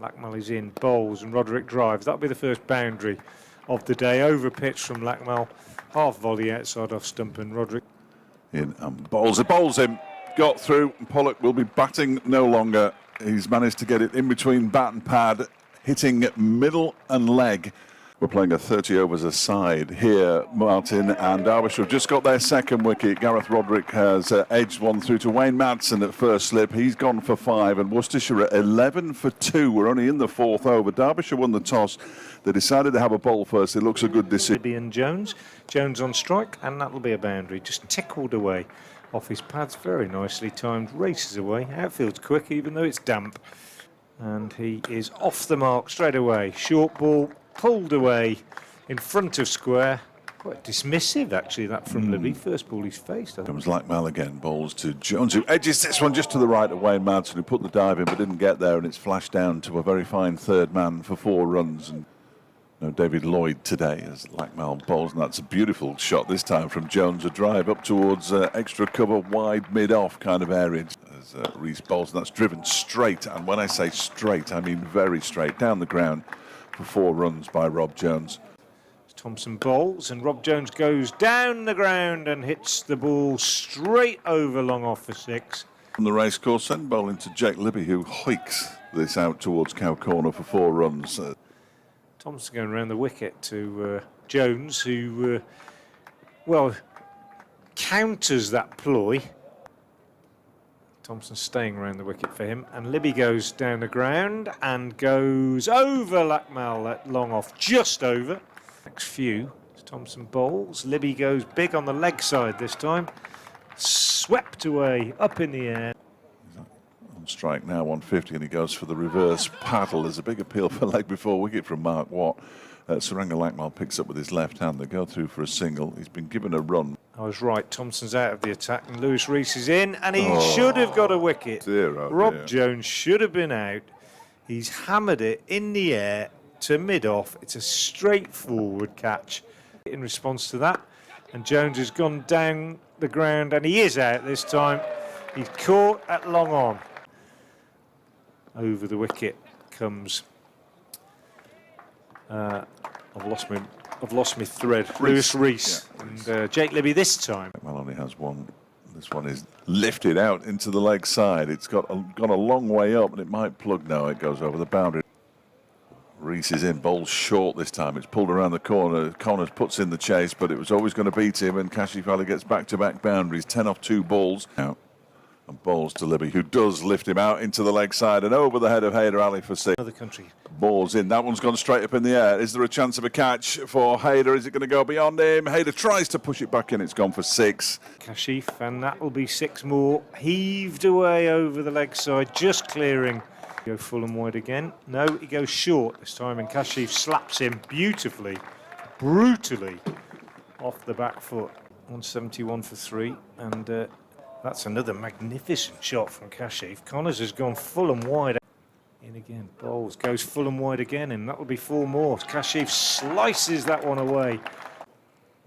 Lackmell is in, bowls, and Roderick drives. That'll be the first boundary of the day. Over pitch from Lackmell, half volley outside off stump, and Roderick in and bowls. It bowls him, got through, and Pollock will be batting no longer. He's managed to get it in between bat and pad, hitting middle and leg. We're playing a 30 overs aside here, Martin, and Derbyshire have just got their second wicket. Gareth Roderick has edged one through to Wayne Madsen at first slip. He's gone for 5, and Worcestershire at 11 for 2. We're only in the 4th over. Derbyshire won the toss. They decided to have a bowl first. It looks a good decision. Libby and Jones. Jones on strike, and that'll be a boundary. Just tickled away off his pads. Very nicely timed. Races away. Outfield's quick, even though it's damp. And he is off the mark straight away. Short ball. Pulled away in front of square. Quite dismissive, actually, that from Libby. First ball he's faced. Comes Lackmell again, bowls to Jones, who edges this one just to the right of Wayne Madsen, who put the dive in but didn't get there, and it's flashed down to a very fine third man for 4 runs. And no David Lloyd today as Lackmell bowls, and that's a beautiful shot this time from Jones, a drive up towards extra cover, wide mid-off kind of area. As Rees bowls, and that's driven straight, and when I say straight, I mean very straight, down the ground. For 4 runs by Rob Jones. Thompson bowls, and Rob Jones goes down the ground and hits the ball straight over long off for 6. From the racecourse, send bowling to Jake Libby, who hoiks this out towards Cow Corner for 4 runs. Thompson going around the wicket to Jones, who, well, counters that ploy. Thompson staying around the wicket for him, and Libby goes down the ground and goes over Lackmell at long off, just over. Next few, Thompson bowls. Libby goes big on the leg side this time, swept away up in the air. On strike now, 150, and he goes for the reverse paddle. There's a big appeal for leg before wicket from Mark Watt. Saranga Lackmell picks up with his left hand. They go through for a single. He's been given a run. I was right. Thompson's out of the attack, and Lewis Rees is in, and he should have got a wicket. Rob Jones should have been out. He's hammered it in the air to mid-off. It's a straightforward catch in response to that. And Jones has gone down the ground, and he is out this time. He's caught at long on. Over the wicket comes... I've lost my thread. Lewis Rees, yeah, and Jake Libby this time. Well, only has one. This one is lifted out into the leg side. It's gone a long way up, and it might plug now. It goes over the boundary. Rees is in, bowls short this time. It's pulled around the corner. Connors puts in the chase, but it was always going to beat him, and Kashif gets back-to-back boundaries. 10 off 2 balls. Out. And bowls to Libby, who does lift him out into the leg side and over the head of Haider Ali for 6. Another country. Balls in. That one's gone straight up in the air. Is there a chance of a catch for Haider? Is it going to go beyond him? Haider tries to push it back in. It's gone for 6. Kashif, and that will be 6 more. Heaved away over the leg side, just clearing. Go full and wide again. No, he goes short this time, and Kashif slaps him beautifully, brutally off the back foot. 171 for 3, and that's another magnificent shot from Kashif. Connors has gone full and wide. In again, bowls, goes full and wide again, and that will be 4 more. Kashif slices that one away.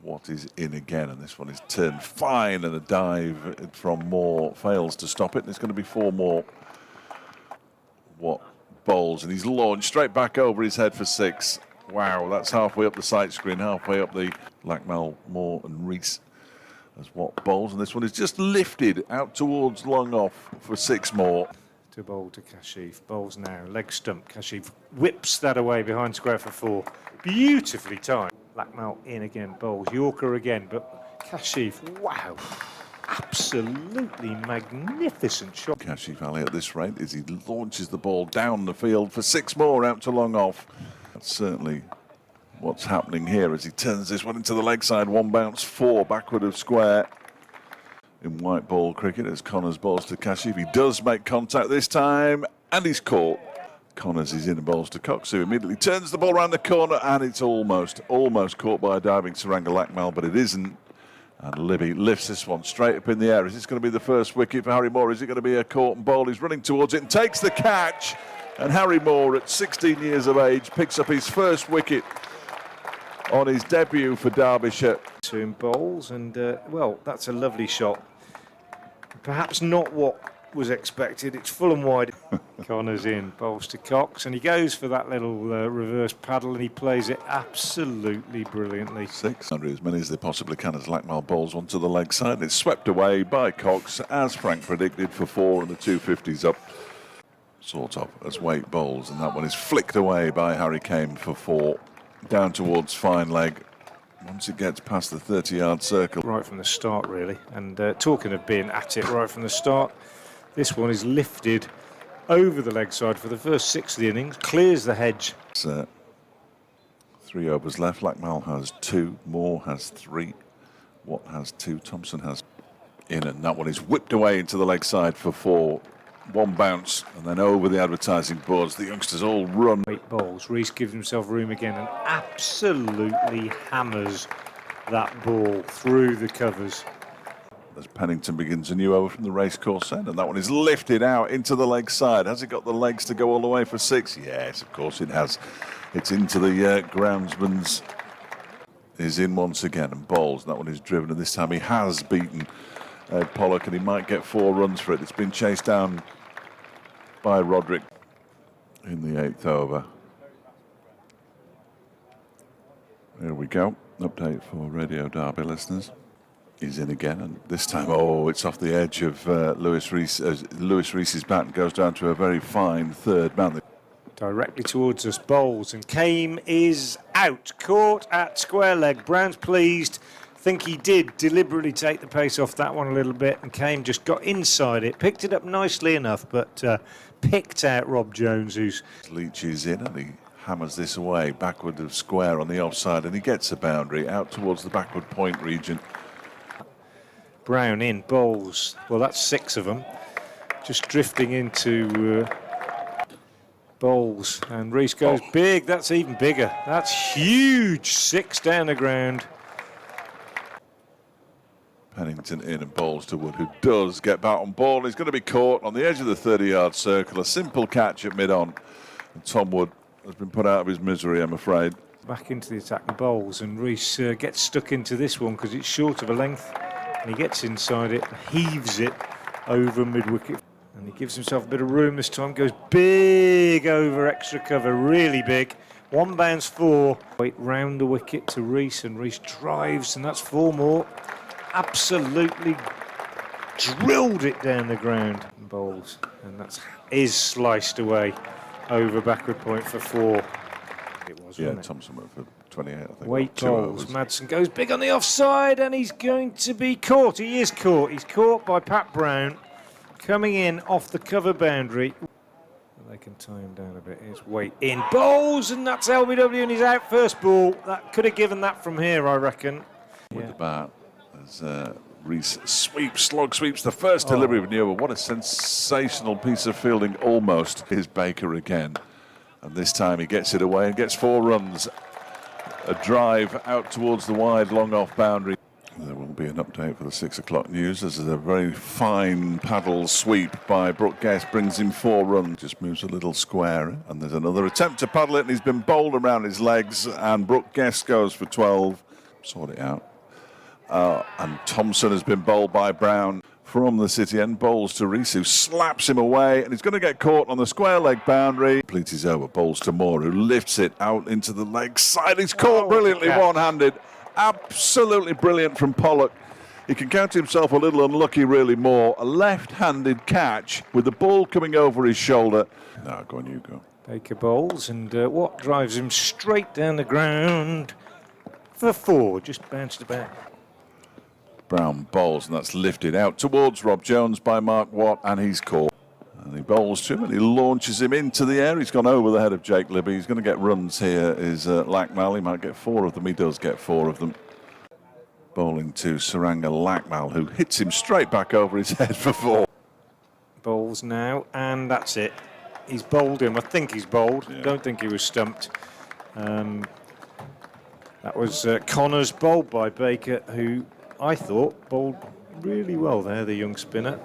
What is in again, and this one is turned fine, and a dive from Moore fails to stop it, and it's going to be 4 more. What bowls, and he's launched straight back over his head for 6. Wow, that's halfway up the sight screen, halfway up the Lackmell, Moore and Rees. As Watt bowls, and this one is just lifted out towards long off for 6 more. To bowl to Kashif, bowls now, leg stump. Kashif whips that away behind square for 4. Beautifully timed. Lackmell in again, bowls, Yorker again, but Kashif, wow, absolutely magnificent shot. Kashif Ali at this rate as he launches the ball down the field for 6 more out to long off. That's certainly what's happening here as he turns this one into the leg side. 1 bounce, 4 backward of square. In white ball cricket as Connors bowls to Kashif. He does make contact this time, and he's caught. Connors is in and bowls to Cox, who immediately turns the ball around the corner, and it's almost caught by a diving Saranga Lackmell, but it isn't. And Libby lifts this one straight up in the air. Is this going to be the first wicket for Harry Moore? Is it going to be a caught and bowl? He's running towards it and takes the catch. And Harry Moore, at 16 years of age, picks up his first wicket on his debut for Derbyshire. 2 bowls, and well, that's a lovely shot. Perhaps not what was expected. It's full and wide. Connors in, bowls to Cox, and he goes for that little reverse paddle, and he plays it absolutely brilliantly. 600, as many as they possibly can, as Lackmal bowls onto the leg side. It's swept away by Cox, as Frank predicted, for 4, and the 250's up, sort of, as Waite bowls, and that one is flicked away by Harry Kane for 4, down towards fine leg. Once it gets past the 30-yard circle. Right from the start, really. And talking of being at it right from the start, this one is lifted over the leg side for the first 6 of the innings, clears the hedge. It's, 3 overs left. Lackmal has 2, Moore has 3, Watt has 2, Thompson has in, and that one is whipped away into the leg side for 4. 1 bounce, and then over the advertising boards. The youngsters all run. 8 bowls. Rees gives himself room again and absolutely hammers that ball through the covers. As Pennington begins a new over from the racecourse end, and that one is lifted out into the leg side. Has it got the legs to go all the way for 6? Yes, of course it has. It's into the groundsman's. Is in once again and bowls. That one is driven, and this time he has beaten Pollock, and he might get 4 runs for it. It's been chased down by Roderick in the 8th over. Here we go. Update for Radio Derby listeners. He's in again, and this time, oh, it's off the edge of Lewis Rees. Lewis Rees's bat and goes down to a very fine third man. Directly towards us, bowls, and Kame is out. Caught at square leg. Brown's pleased. I think he did deliberately take the pace off that one a little bit, and Kane just got inside it, picked it up nicely enough, but picked out Rob Jones, who's... Leach is in, and he hammers this away, backward of square on the offside, and he gets a boundary out towards the backward point region. Brown in, bowls, well, that's 6 of them, just drifting into bowls, and Rees goes big. That's even bigger. That's huge. 6 down the ground. Pennington in and bowls to Wood, who does get back on ball. He's going to be caught on the edge of the 30-yard circle. A simple catch at mid-on. And Tom Wood has been put out of his misery, I'm afraid. Back into the attack and bowls, and Rees gets stuck into this one because it's short of a length. And he gets inside it, heaves it over mid-wicket. And he gives himself a bit of room this time. Goes big over extra cover, really big. 1 bounce 4. Wait round the wicket to Rees, and Rees drives, and that's 4 more. Absolutely drilled it down the ground. Bowls, and that is sliced away over backward point for 4. It was, yeah, wasn't it? Thompson went for 28, I think. Waite bowls. Madsen goes big on the offside, and he's going to be caught. He is caught. He's caught by Pat Brown, coming in off the cover boundary. They can tie him down a bit. Here's Waite in, bowls, and that's LBW, and he's out first ball. That could have given that from here, I reckon. With the bat. As Rees slog sweeps the first delivery of the over. What a sensational piece of fielding, almost. Is Baker again, and this time he gets it away and gets 4 runs. A drive out towards the wide long off boundary. There will be an update for the 6 o'clock news. This is a very fine paddle sweep by Brooke Guest, brings him 4 runs. Just moves a little square, and there's another attempt to paddle it, and he's been bowled around his legs, and Brooke Guest goes for 12. Sort it out. And Thompson has been bowled by Brown from the city end. Bowls to Rees, who slaps him away, and he's going to get caught on the square leg boundary. Completes his over. Bowls to Moore, who lifts it out into the leg side. He's caught brilliantly one-handed. Absolutely brilliant from Pollock. He can count himself a little unlucky, really, Moore. A left-handed catch with the ball coming over his shoulder. No, go on, you go. Baker bowls, and Watt drives him straight down the ground for 4. Just bounced about. Brown bowls, and that's lifted out towards Rob Jones by Mark Watt, and he's caught. And he bowls to him, and he launches him into the air. He's gone over the head of Jake Libby. He's going to get runs here, is Lackmal. He might get 4 of them. He does get 4 of them. Bowling to Saranga Lackmal, who hits him straight back over his head for 4. Bowls now, and that's it. He's bowled him. I think he's bowled. Yeah. Don't think he was stumped. That was Connors, bowled by Baker, who I thought bowled really well there, the young spinner.